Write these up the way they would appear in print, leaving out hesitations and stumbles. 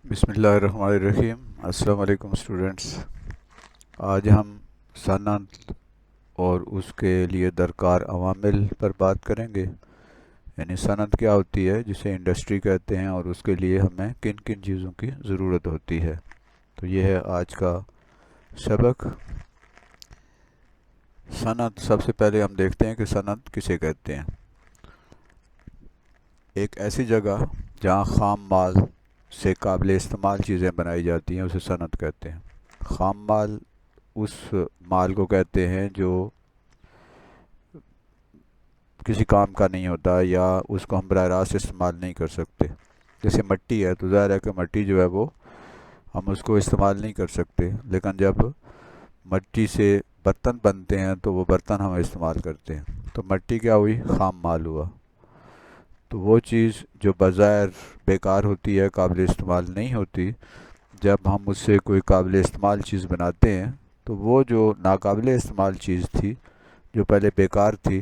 بسم اللہ الرحمن الرحیم۔ السلام علیکم اسٹوڈنٹس۔ آج ہم صنعت اور اس کے لیے درکار عوامل پر بات کریں گے، یعنی صنعت کیا ہوتی ہے جسے انڈسٹری کہتے ہیں، اور اس کے لیے ہمیں کن کن چیزوں کی ضرورت ہوتی ہے۔ تو یہ ہے آج کا سبق۔ صنعت، سب سے پہلے ہم دیکھتے ہیں کہ صنعت کسے کہتے ہیں۔ ایک ایسی جگہ جہاں خام مال سے قابل استعمال چیزیں بنائی جاتی ہیں اسے صنعت کہتے ہیں۔ خام مال اس مال کو کہتے ہیں جو کسی کام کا نہیں ہوتا یا اس کو ہم براہ راست استعمال نہیں کر سکتے۔ جیسے مٹی ہے تو ظاہر ہے کہ مٹی جو ہے وہ ہم اس کو استعمال نہیں کر سکتے، لیکن جب مٹی سے برتن بنتے ہیں تو وہ برتن ہم استعمال کرتے ہیں۔ تو مٹی کیا ہوئی؟ خام مال ہوا۔ تو وہ چیز جو بظاہر بیکار ہوتی ہے، قابل استعمال نہیں ہوتی، جب ہم اس سے کوئی قابل استعمال چیز بناتے ہیں تو وہ جو ناقابل استعمال چیز تھی، جو پہلے بیکار تھی،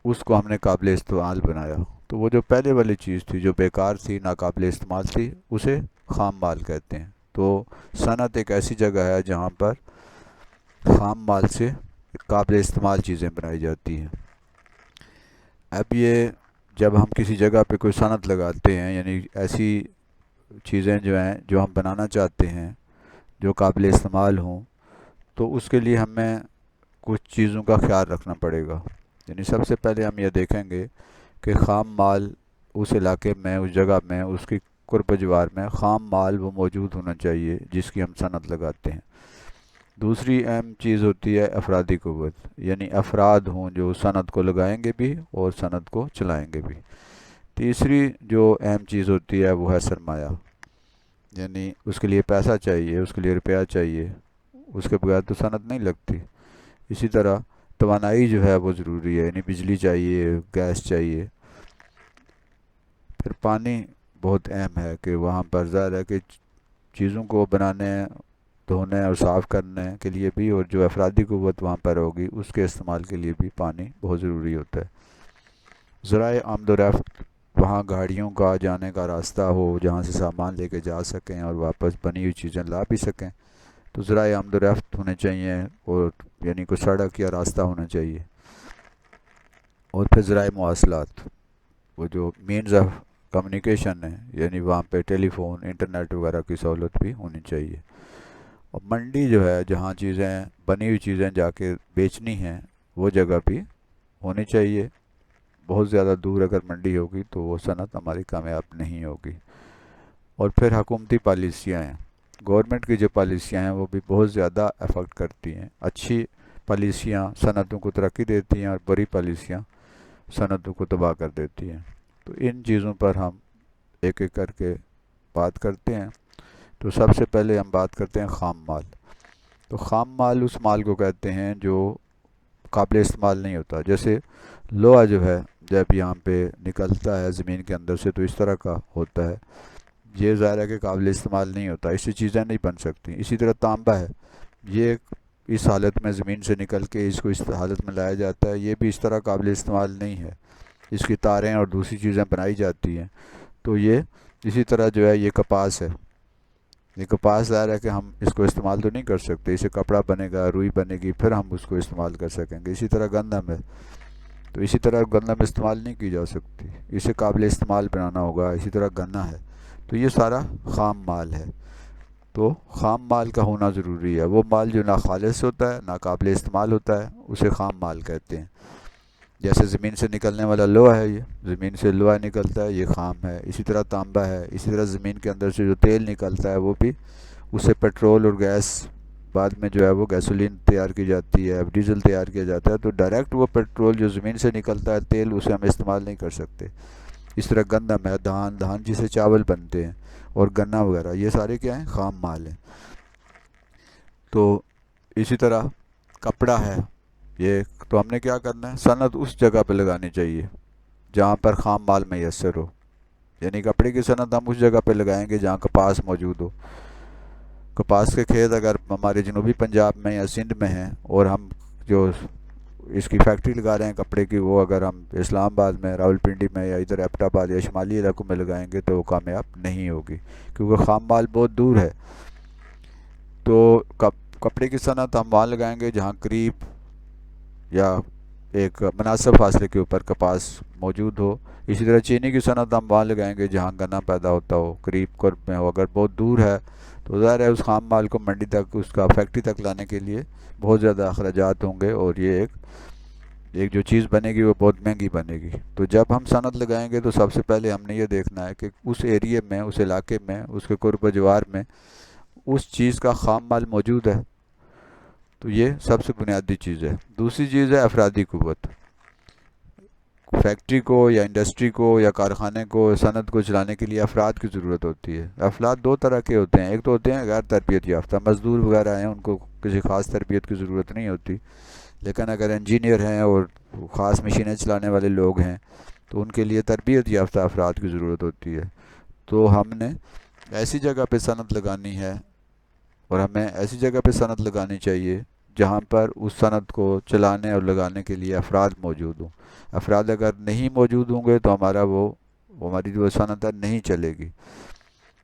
اس کو ہم نے قابل استعمال بنایا۔ تو وہ جو پہلے والی چیز تھی جو بیکار تھی، ناقابل استعمال تھی، اسے خام مال کہتے ہیں۔ تو صنعت ایک ایسی جگہ ہے جہاں پر خام مال سے قابل استعمال چیزیں بنائی جاتی ہیں۔ اب یہ جب ہم کسی جگہ پہ کوئی صنعت لگاتے ہیں، یعنی ایسی چیزیں جو ہیں جو ہم بنانا چاہتے ہیں جو قابل استعمال ہوں، تو اس کے لیے ہمیں کچھ چیزوں کا خیال رکھنا پڑے گا۔ یعنی سب سے پہلے ہم یہ دیکھیں گے کہ خام مال اس علاقے میں، اس جگہ میں، اس کی قرب و جوار میں خام مال وہ موجود ہونا چاہیے جس کی ہم صنعت لگاتے ہیں۔ دوسری اہم چیز ہوتی ہے افرادی قوت، یعنی افراد ہوں جو صنعت کو لگائیں گے بھی اور صنعت کو چلائیں گے بھی۔ تیسری جو اہم چیز ہوتی ہے وہ ہے سرمایہ، یعنی اس کے لیے پیسہ چاہیے، اس کے لیے روپیہ چاہیے، اس کے بغیر تو صنعت نہیں لگتی۔ اسی طرح توانائی جو ہے وہ ضروری ہے، یعنی بجلی چاہیے، گیس چاہیے۔ پھر پانی بہت اہم ہے کہ وہاں پر ظاہر ہے کہ چیزوں کو بنانے، دھونے اور صاف کرنے کے لیے بھی، اور جو افرادی قوت وہاں پر ہوگی اس کے استعمال کے لیے بھی پانی بہت ضروری ہوتا ہے۔ ذرائع آمد و رفت، وہاں گاڑیوں کا جانے کا راستہ ہو جہاں سے سامان لے کے جا سکیں اور واپس بنی ہوئی چیزیں لا بھی سکیں، تو ذرائع آمد و رفت ہونے چاہیے، اور یعنی کوئی سڑک یا راستہ ہونا چاہیے۔ اور پھر ذرائع مواصلات، وہ جو مینز آف کمیونیکیشن ہے، یعنی وہاں پہ ٹیلی فون، انٹرنیٹ وغیرہ کی سہولت بھی ہونی چاہیے۔ اور منڈی جو ہے جہاں چیزیں، بنی ہوئی چیزیں جا کے بیچنی ہیں، وہ جگہ بھی ہونی چاہیے۔ بہت زیادہ دور اگر منڈی ہوگی تو وہ صنعت ہماری کامیاب نہیں ہوگی۔ اور پھر حکومتی پالیسیاں ہیں، گورنمنٹ کی جو پالیسیاں ہیں وہ بھی بہت زیادہ افیکٹ کرتی ہیں۔ اچھی پالیسیاں صنعتوں کو ترقی دیتی ہیں اور بری پالیسیاں صنعتوں کو تباہ کر دیتی ہیں۔ تو ان چیزوں پر ہم ایک ایک کر کے بات کرتے ہیں۔ تو سب سے پہلے ہم بات کرتے ہیں خام مال۔ تو خام مال اس مال کو کہتے ہیں جو قابل استعمال نہیں ہوتا۔ جیسے لوہا جو ہے جب یہاں پہ نکلتا ہے زمین کے اندر سے تو اس طرح کا ہوتا ہے، یہ ظاہر ہے کہ قابل استعمال نہیں ہوتا، اس سے چیزیں نہیں بن سکتی۔ اسی طرح تانبا ہے، یہ اس حالت میں زمین سے نکل کے اس کو اس حالت میں لایا جاتا ہے، یہ بھی اس طرح قابل استعمال نہیں ہے، اس کی تاریں اور دوسری چیزیں بنائی جاتی ہیں۔ تو یہ اسی طرح جو ہے یہ کپاس ہے، یہ کپاس ظاہر ہے کہ ہم اس کو استعمال تو نہیں کر سکتے، اسے کپڑا بنے گا، روئی بنے گی، پھر ہم اس کو استعمال کر سکیں گے۔ اسی طرح گندم ہے، تو اسی طرح گندم استعمال نہیں کی جا سکتی، اسے قابل استعمال بنانا ہوگا۔ اسی طرح گنا ہے، تو یہ سارا خام مال ہے۔ تو خام مال کا ہونا ضروری ہے۔ وہ مال جو ناخالص ہوتا ہے، ناقابل استعمال ہوتا ہے، اسے خام مال کہتے ہیں۔ جیسے زمین سے نکلنے والا لوہا ہے، یہ زمین سے لوہا نکلتا ہے، یہ خام ہے۔ اسی طرح تانبا ہے، اسی طرح زمین کے اندر سے جو تیل نکلتا ہے وہ بھی، اس سے پیٹرول اور گیس بعد میں جو ہے وہ گیسولین تیار کی جاتی ہے، ڈیزل تیار کیا جاتا ہے۔ تو ڈائریکٹ وہ پیٹرول جو زمین سے نکلتا ہے، تیل، اسے ہم استعمال نہیں کر سکتے۔ اس طرح گندم ہے، دھان جسے چاول بنتے ہیں، اور گنا وغیرہ، یہ سارے کیا ہیں؟ خام مال ہیں۔ تو اسی طرح کپڑا ہے، یہ تو ہم نے کیا کرنا ہے؟ صنعت اس جگہ پہ لگانی چاہیے جہاں پر خام مال میسر ہو، یعنی کپڑے کی صنعت ہم اس جگہ پہ لگائیں گے جہاں کپاس موجود ہو۔ کپاس کے کھیت اگر ہمارے جنوبی پنجاب میں یا سندھ میں ہیں، اور ہم جو اس کی فیکٹری لگا رہے ہیں کپڑے کی، وہ اگر ہم اسلام آباد میں، راولپنڈی میں یا ادھر ایبٹ آباد یا شمالی علاقوں میں لگائیں گے تو وہ کامیاب نہیں ہوگی، کیونکہ خام مال بہت دور ہے۔ تو کپڑے کی صنعت ہم وہاں لگائیں گے جہاں قریب یا ایک مناسب فاصلے کے اوپر کپاس موجود ہو۔ اسی طرح چینی کی صنعت ہم وہاں لگائیں گے جہاں گنا پیدا ہوتا ہو، قریب قرب میں ہو۔ اگر بہت دور ہے تو ظاہر ہے اس خام مال کو منڈی تک، اس کا فیکٹری تک لانے کے لیے بہت زیادہ اخراجات ہوں گے، اور یہ ایک جو چیز بنے گی وہ بہت مہنگی بنے گی۔ تو جب ہم صنعت لگائیں گے تو سب سے پہلے ہم نے یہ دیکھنا ہے کہ اس ایریے میں، اس علاقے میں، اس کے قرب و جوار میں اس چیز کا خام مال موجود ہے۔ تو یہ سب سے بنیادی چیز ہے۔ دوسری چیز ہے افرادی قوت۔ فیکٹری کو یا انڈسٹری کو یا کارخانے کو، صنعت کو چلانے کے لیے افراد کی ضرورت ہوتی ہے۔ افراد دو طرح کے ہوتے ہیں، ایک تو ہوتے ہیں غیر تربیت یافتہ، مزدور وغیرہ ہیں، ان کو کسی خاص تربیت کی ضرورت نہیں ہوتی، لیکن اگر انجینئر ہیں اور خاص مشینیں چلانے والے لوگ ہیں تو ان کے لیے تربیت یافتہ افراد کی ضرورت ہوتی ہے۔ تو ہم نے ایسی جگہ پہ صنعت لگانی ہے، اور ہمیں ایسی جگہ پہ صنعت لگانی چاہیے جہاں پر اس صنعت کو چلانے اور لگانے کے لیے افراد موجود ہوں۔ افراد اگر نہیں موجود ہوں گے تو ہماری جو صنعت نہیں چلے گی۔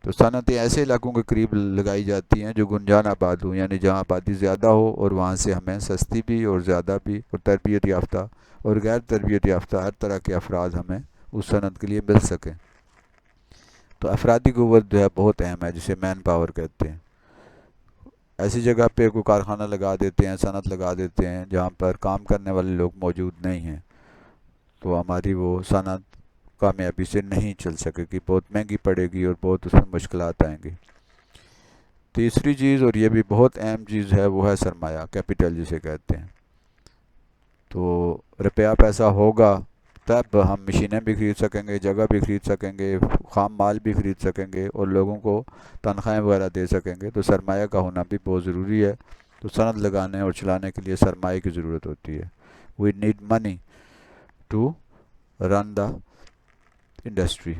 تو صنعتیں ایسے علاقوں کے قریب لگائی جاتی ہیں جو گنجان آباد ہوں، یعنی جہاں آبادی زیادہ ہو اور وہاں سے ہمیں سستی بھی اور زیادہ بھی اور تربیت یافتہ اور غیر تربیت یافتہ ہر طرح کے افراد ہمیں اس صنعت کے لیے مل سکیں۔ تو افرادی قوت جو ہے بہت اہم ہے، جسے مین پاور کہتے ہیں۔ ایسی جگہ پہ کوئی کارخانہ لگا دیتے ہیں، صنعت لگا دیتے ہیں جہاں پر کام کرنے والے لوگ موجود نہیں ہیں، تو ہماری وہ صنعت کامیابی سے نہیں چل سکے گی، بہت مہنگی پڑے گی اور بہت اس میں مشکلات آئیں گی۔ تیسری چیز، اور یہ بھی بہت اہم چیز ہے، وہ ہے سرمایہ، کیپٹل جسے کہتے ہیں۔ تو روپیہ پیسہ ہوگا تب ہم مشینیں بھی خرید سکیں گے، جگہ بھی خرید سکیں گے، خام مال بھی خرید سکیں گے اور لوگوں کو تنخواہیں وغیرہ دے سکیں گے۔ تو سرمایہ کا ہونا بھی بہت ضروری ہے۔ تو صنعت لگانے اور چلانے کے لیے سرمایہ کی ضرورت ہوتی ہے۔ We need money to run the industry.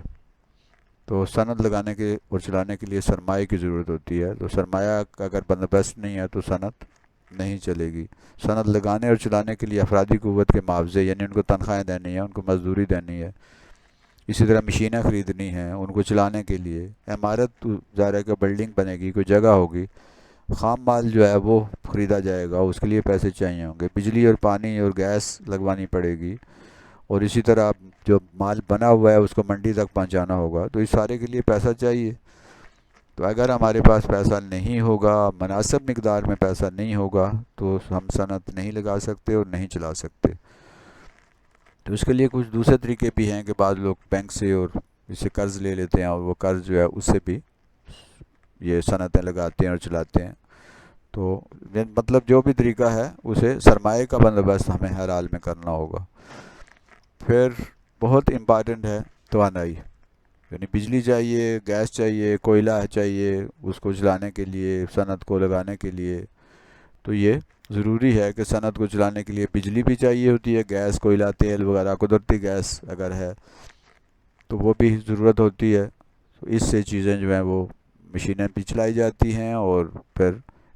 تو صنعت لگانے کے اور چلانے کے لیے سرمایہ کی ضرورت ہوتی ہے۔ تو سرمایہ کا اگر بندوبست نہیں ہے تو صنعت نہیں چلے گی۔ صنعت لگانے اور چلانے کے لیے افرادی قوت کے معاوضے، یعنی ان کو تنخواہیں دینی ہیں، ان کو مزدوری دینی ہے، اسی طرح مشینیں خریدنی ہیں ان کو چلانے کے لیے۔ عمارت ظاہر ہے کہ بلڈنگ بنے گی، کوئی جگہ ہوگی، خام مال جو ہے وہ خریدا جائے گا، اس کے لیے پیسے چاہیے ہوں گے، بجلی اور پانی اور گیس لگوانی پڑے گی، اور اسی طرح جو مال بنا ہوا ہے اس کو منڈی تک پہنچانا ہوگا۔ تو اس سارے کے لیے پیسہ چاہیے۔ تو اگر ہمارے پاس پیسہ نہیں ہوگا، مناسب مقدار میں پیسہ نہیں ہوگا، تو ہم صنعت نہیں لگا سکتے اور نہیں چلا سکتے۔ تو اس کے لیے کچھ دوسرے طریقے بھی ہیں کہ بعض لوگ بینک سے اور اس سے قرض لے لیتے ہیں، اور وہ قرض جو ہے اس سے بھی یہ صنعتیں لگاتے ہیں اور چلاتے ہیں۔ تو مطلب جو بھی طریقہ ہے اسے سرمایہ کا بندوبست ہمیں ہر حال میں کرنا ہوگا۔ پھر بہت امپارٹنٹ ہے توانائی، یعنی بجلی چاہیے، گیس چاہیے، کوئلہ چاہیے اس کو چلانے کے لیے، صنعت کو لگانے کے لیے۔ تو یہ ضروری ہے کہ صنعت کو چلانے کے لیے بجلی بھی چاہیے ہوتی ہے، گیس، کوئلہ، تیل وغیرہ، قدرتی گیس اگر ہے تو وہ بھی ضرورت ہوتی ہے۔ تو اس سے چیزیں جو ہیں وہ مشینیں بھی چلائی جاتی ہیں اور پھر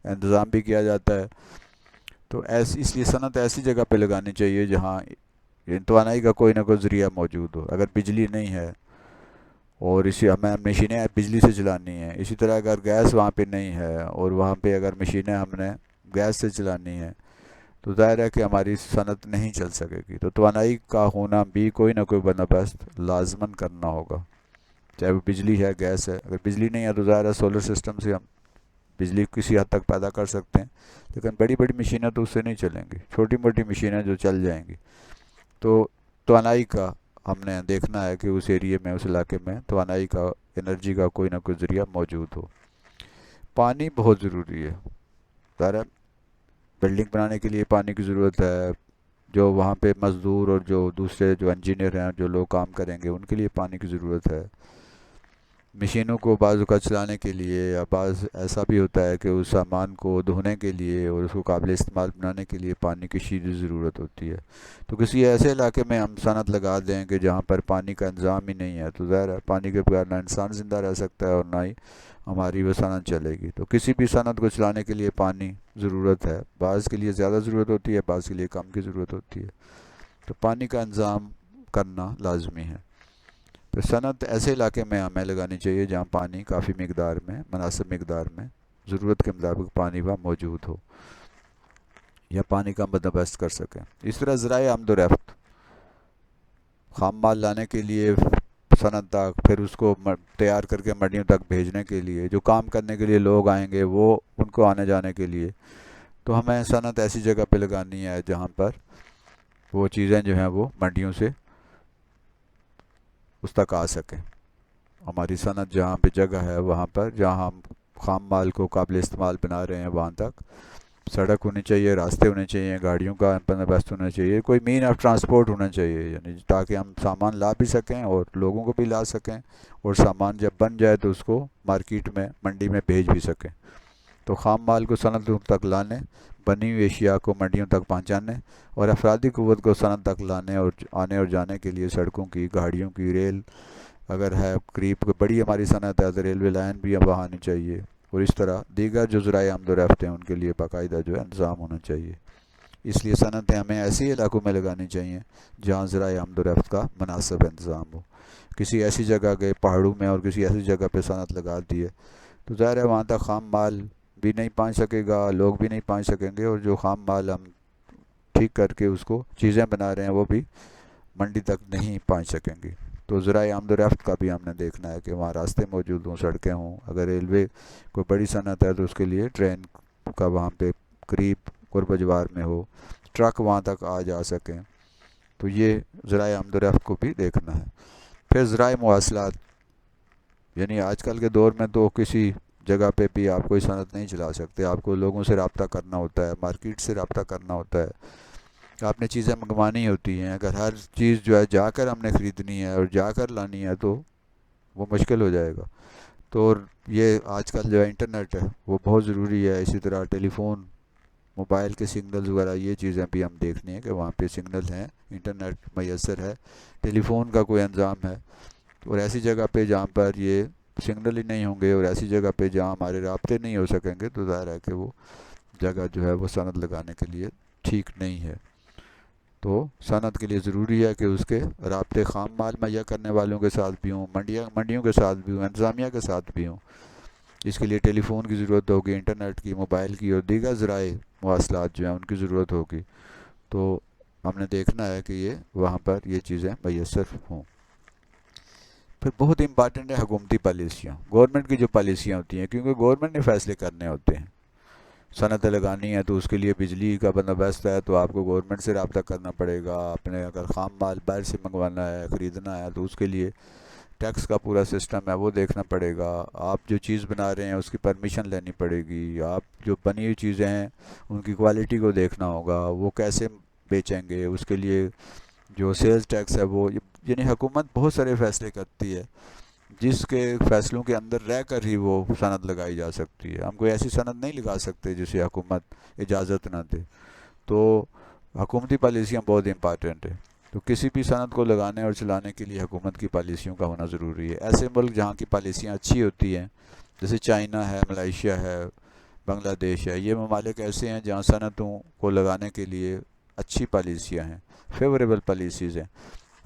انتظام بھی کیا جاتا ہے۔ تو اس لیے صنعت ایسی جگہ پہ لگانی چاہیے جہاں توانائی کا کوئی نہ کوئی ذریعہ موجود ہو۔ اگر بجلی نہیں ہے اور ہمیں مشینیں بجلی سے چلانی ہیں، اسی طرح اگر گیس وہاں پہ نہیں ہے اور وہاں پہ اگر مشینیں ہم نے گیس سے چلانی ہیں تو ظاہر ہے کہ ہماری صنعت نہیں چل سکے گی۔ تو توانائی کا ہونا بھی کوئی نہ کوئی بندوبست لازماً کرنا ہوگا، چاہے وہ بجلی ہے، گیس ہے۔ اگر بجلی نہیں ہے تو ظاہر ہے سولر سسٹم سے ہم بجلی کسی حد تک پیدا کر سکتے ہیں، لیکن بڑی بڑی مشینیں تو اس سے نہیں چلیں گی، چھوٹی موٹی مشینیں جو چل جائیں گی۔ تو توانائی کا ہم نے دیکھنا ہے کہ اس ایریے میں، اس علاقے میں توانائی کا، انرجی کا کوئی نہ کوئی ذریعہ موجود ہو۔ پانی بہت ضروری ہے، ظاہر ہے بلڈنگ بنانے کے لیے پانی کی ضرورت ہے، جو وہاں پہ مزدور اور جو دوسرے جو انجینئر ہیں، جو لوگ کام کریں گے ان کے لیے پانی کی ضرورت ہے۔ مشینوں کو بعض اوقات چلانے کے لیے، یا بعض ایسا بھی ہوتا ہے کہ اس سامان کو دھونے کے لیے اور اس کو قابل استعمال بنانے کے لیے پانی کی شدید ضرورت ہوتی ہے۔ تو کسی ایسے علاقے میں ہم صنعت لگا دیں کہ جہاں پر پانی کا انتظام ہی نہیں ہے، تو ظاہر ہے پانی کے بغیر نہ انسان زندہ رہ سکتا ہے اور نہ ہی ہماری وہ صنعت چلے گی۔ تو کسی بھی صنعت کو چلانے کے لیے پانی ضرورت ہے، بعض کے لیے زیادہ ضرورت ہوتی ہے، بعض کے لیے کم کی ضرورت ہوتی ہے۔ تو پانی کا انتظام کرنا لازمی ہے۔ تو صنعت ایسے علاقے میں ہمیں لگانی چاہیے جہاں پانی کافی مقدار میں، مناسب مقدار میں، ضرورت کے مطابق پانی وہاں موجود ہو، یا پانی کا بندوبست کر سکیں۔ اس طرح ذرائع آمد و رفت، خام مال لانے کے لیے صنعت تک، پھر اس کو تیار کر کے منڈیوں تک بھیجنے کے لیے، جو کام کرنے کے لیے لوگ آئیں گے وہ ان کو آنے جانے کے لیے، تو ہمیں صنعت ایسی جگہ پہ لگانی ہے جہاں پر وہ چیزیں جو ہیں وہ منڈیوں سے اس تک آ سکیں۔ ہماری صنعت جہاں پہ جگہ ہے وہاں پر جہاں ہم خام مال کو قابل استعمال بنا رہے ہیں، وہاں تک سڑک ہونی چاہیے، راستے ہونے چاہیے، گاڑیوں کا بندوبست ہونا چاہیے، کوئی مین آف ٹرانسپورٹ ہونا چاہیے، یعنی تاکہ ہم سامان لا بھی سکیں اور لوگوں کو بھی لا سکیں، اور سامان جب بن جائے تو اس کو مارکیٹ میں، منڈی میں بھیج بھی سکیں۔ تو خام مال کو صنعتوں تک لانے، بنی ہوئی اشیاء کو منڈیوں تک پہنچانے، اور افرادی قوت کو صنعت تک لانے اور آنے اور جانے کے لیے سڑکوں کی، گاڑیوں کی، ریل اگر ہے قریب کوئی بڑی ہماری صنعت ہے تو ریلوے لائن بھی وہاں آنی چاہیے، اور اس طرح دیگر جو ذرائع آمد و رفت ہیں ان کے لیے باقاعدہ جو ہے انتظام ہونا چاہیے۔ اس لیے صنعتیں ہمیں ایسے علاقوں میں لگانی چاہیے جہاں ذرائع آمد و رفت کا مناسب انتظام ہو۔ کسی ایسی جگہ گئے پہاڑوں میں اور کسی ایسی جگہ پہ صنعت لگا دی ہے تو ظاہر ہے وہاں تک خام مال بھی نہیں پہنچ سکے گا، لوگ بھی نہیں پہنچ سکیں گے، اور جو خام مال ہم ٹھیک کر کے اس کو چیزیں بنا رہے ہیں وہ بھی منڈی تک نہیں پہنچ سکیں گی۔ تو ذرائع آمد و رفت کا بھی ہم نے دیکھنا ہے کہ وہاں راستے موجود ہوں، سڑکیں ہوں، اگر ریلوے کوئی بڑی صنعت ہے تو اس کے لیے ٹرین کا وہاں پہ قریب قرب جوار میں ہو، ٹرک وہاں تک آ جا سکیں۔ تو یہ ذرائع آمد و رفت کو بھی دیکھنا ہے۔ پھر ذرائع مواصلات، یعنی آج کل کے دور میں تو کسی جگہ پہ بھی آپ کوئی صنعت نہیں چلا سکتے، آپ کو لوگوں سے رابطہ کرنا ہوتا ہے، مارکیٹ سے رابطہ کرنا ہوتا ہے، آپ نے چیزیں منگوانی ہوتی ہیں، اگر ہر چیز جو ہے جا کر ہم نے خریدنی ہے اور جا کر لانی ہے تو وہ مشکل ہو جائے گا۔ تو یہ آج کل جو ہے انٹرنیٹ ہے وہ بہت ضروری ہے، اسی طرح ٹیلی فون، موبائل کے سگنلز وغیرہ، یہ چیزیں بھی ہم دیکھنی ہیں کہ وہاں پہ سگنل ہیں، انٹرنیٹ میسر ہے، ٹیلی فون کا کوئی انتظام ہے، اور ایسی جگہ پہ جہاں پر یہ سگنل ہی نہیں ہوں گے اور ایسی جگہ پہ جہاں ہمارے رابطے نہیں ہو سکیں گے تو ظاہر ہے کہ وہ جگہ جو ہے وہ صنعت لگانے کے لیے ٹھیک نہیں ہے۔ تو صنعت کے لیے ضروری ہے کہ اس کے رابطے خام مال مہیا کرنے والوں کے ساتھ بھی ہوں، منڈیوں کے ساتھ بھی ہوں، انتظامیہ کے ساتھ بھی ہوں۔ اس کے لیے ٹیلی فون کی ضرورت ہوگی، انٹرنیٹ کی، موبائل کی، اور دیگر ذرائع مواصلات جو ہیں ان کی ضرورت ہوگی۔ تو ہم نے دیکھنا ہے کہ یہ وہاں پر یہ چیزیں میسر ہوں۔ پھر بہت امپارٹنٹ ہے حکومتی پالیسیاں، گورنمنٹ کی جو پالیسیاں ہوتی ہیں، کیونکہ گورنمنٹ نے فیصلے کرنے ہوتے ہیں۔ صنعتیں لگانی ہے تو اس کے لیے بجلی کا بندوبست ہے تو آپ کو گورنمنٹ سے رابطہ کرنا پڑے گا، آپ نے اگر خام مال باہر سے منگوانا ہے، خریدنا ہے، تو اس کے لیے ٹیکس کا پورا سسٹم ہے وہ دیکھنا پڑے گا، آپ جو چیز بنا رہے ہیں اس کی پرمیشن لینی پڑے گی، آپ جو بنی ہوئی چیزیں ہیں ان کی کوالٹی کو دیکھنا ہوگا، وہ کیسے بیچیں گے، اس کے لیے جو سیلز ٹیکس ہے وہ، یعنی حکومت بہت سارے فیصلے کرتی ہے جس کے فیصلوں کے اندر رہ کر ہی وہ صنعت لگائی جا سکتی ہے۔ ہم کوئی ایسی صنعت نہیں لگا سکتے جسے حکومت اجازت نہ دے۔ تو حکومتی پالیسیاں بہت امپارٹنٹ ہیں۔ تو کسی بھی صنعت کو لگانے اور چلانے کے لیے حکومت کی پالیسیوں کا ہونا ضروری ہے۔ ایسے ملک جہاں کی پالیسیاں اچھی ہوتی ہیں جیسے چائنا ہے، ملائیشیا ہے، بنگلہ دیش ہے، یہ ممالک ایسے ہیں جہاں صنعتوں کو لگانے کے لیے اچھی پالیسیاں ہیں، فیوریبل پالیسیز ہیں،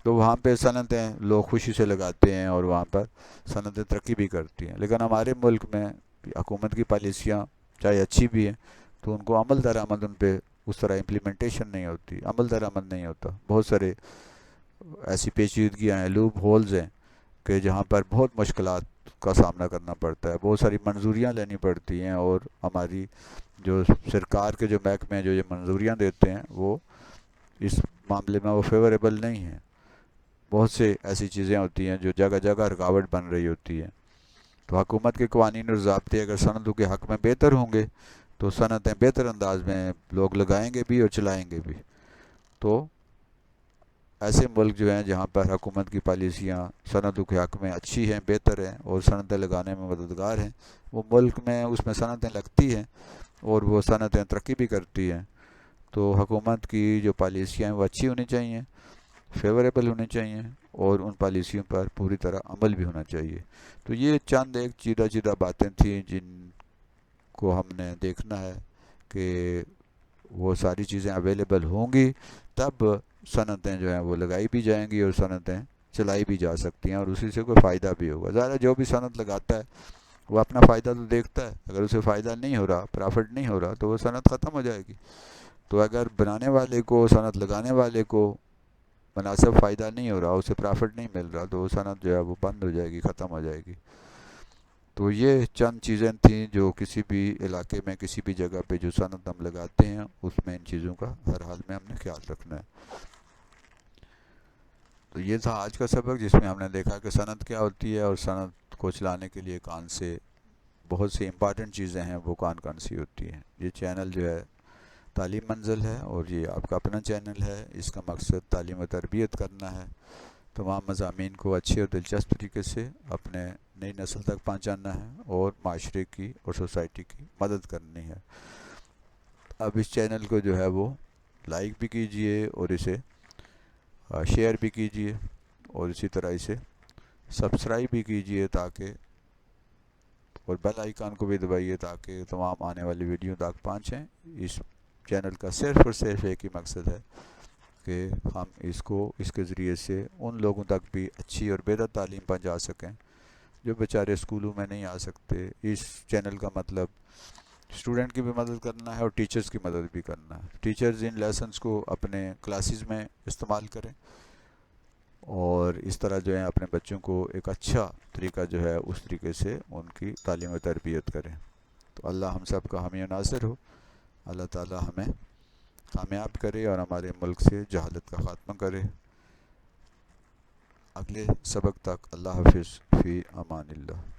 تو وہاں پہ صنعتیں لوگ خوشی سے لگاتے ہیں اور وہاں پر صنعتیں ترقی بھی کرتی ہیں۔ لیکن ہمارے ملک میں حکومت کی پالیسیاں چاہے اچھی بھی ہیں تو ان کو عمل درآمد ان پہ اس طرح امپلیمنٹیشن نہیں ہوتی، عمل درآمد نہیں ہوتا، بہت سارے ایسی پیچیدگیاں ہیں، لوپ ہولز ہیں کہ جہاں پر بہت مشکلات کا سامنا کرنا پڑتا ہے، بہت ساری منظوریاں لینی پڑتی ہیں، اور ہماری جو سرکار کے جو محکمے ہیں جو یہ منظوریاں دیتے ہیں وہ اس معاملے میں وہ فیوریبل نہیں ہیں۔ بہت سے ایسی چیزیں ہوتی ہیں جو جگہ جگہ رکاوٹ بن رہی ہوتی ہیں۔ تو حکومت کے قوانین اور ضابطے اگر صنعتوں کے حق میں بہتر ہوں گے تو صنعتیں بہتر انداز میں لوگ لگائیں گے بھی اور چلائیں گے بھی۔ تو ایسے ملک جو ہیں جہاں پر حکومت کی پالیسیاں صنعتوں کے حق میں اچھی ہیں، بہتر ہیں اور صنعتیں لگانے میں مددگار ہیں، وہ ملک میں اس میں صنعتیں لگتی ہیں اور وہ صنعتیں ترقی بھی کرتی ہیں، تو حکومت کی جو پالیسیاں ہیں وہ اچھی ہونی چاہیے، فیوریبل ہونی چاہیے، اور ان پالیسیوں پر پوری طرح عمل بھی ہونا چاہیے۔ تو یہ چند ایک چیدہ چیدہ باتیں تھیں جن کو ہم نے دیکھنا ہے کہ وہ ساری چیزیں اویلیبل ہوں گی تب صنعتیں جو ہیں وہ لگائی بھی جائیں گی اور صنعتیں چلائی بھی جا سکتی ہیں، اور اسی سے کوئی فائدہ بھی ہوگا۔ ظاہر ہے جو بھی صنعت لگاتا ہے وہ اپنا فائدہ تو دیکھتا ہے، اگر اسے فائدہ نہیں ہو رہا، پرافٹ نہیں ہو رہا، تو وہ صنعت ختم ہو جائے گی۔ تو اگر بنانے والے کو، صنعت لگانے والے کو مناسب فائدہ نہیں ہو رہا، اسے پرافٹ نہیں مل رہا، تو وہ صنعت جو ہے وہ بند ہو جائے گی، ختم ہو جائے گی۔ تو یہ چند چیزیں تھیں جو کسی بھی علاقے میں، کسی بھی جگہ پہ جو صنعت ہم لگاتے ہیں اس میں ان چیزوں کا ہر حال میں ہم نے خیال رکھنا ہے۔ تو یہ تھا آج کا سبق، جس میں ہم نے دیکھا کہ صنعت کیا ہوتی ہے اور صنعت کو چلانے کے لیے کون سے بہت سی امپارٹنٹ چیزیں ہیں، وہ کون سی ہوتی ہیں۔ یہ چینل جو ہے تعلیم منزل ہے اور یہ آپ کا اپنا چینل ہے، اس کا مقصد تعلیم و تربیت کرنا ہے، تمام مضامین کو اچھے اور دلچسپ طریقے سے اپنے نئی نسل تک پہنچانا ہے اور معاشرے کی اور سوسائٹی کی مدد کرنی ہے۔ اب اس چینل کو جو ہے وہ لائک بھی کیجئے اور اسے شیئر بھی کیجئے اور اسی طرح اسے سبسکرائب بھی کیجئے، تاکہ اور بیل آئیکن کو بھی دبائیے تاکہ تمام آنے والی ویڈیو تک پہنچیں۔ اس چینل کا صرف اور صرف ایک ہی مقصد ہے کہ ہم اس کے ذریعے سے ان لوگوں تک بھی اچھی اور بہتر تعلیم پہنچا سکیں جو بیچارے اسکولوں میں نہیں آ سکتے۔ اس چینل کا مطلب اسٹوڈنٹ کی بھی مدد کرنا ہے اور ٹیچرز کی مدد بھی کرنا ہے۔ ٹیچرز ان لیسنز کو اپنے کلاسز میں استعمال کریں اور اس طرح جو ہے اپنے بچوں کو ایک اچھا طریقہ جو ہے اس طریقے سے ان کی تعلیم و تربیت کریں۔ تو اللہ ہم سب کا حامی و ناصر ہو، اللہ تعالی ہمیں کامیاب کرے اور ہمارے ملک سے جہالت کا خاتمہ کرے۔ اگلے سبق تک اللہ حافظ، فی امان اللہ۔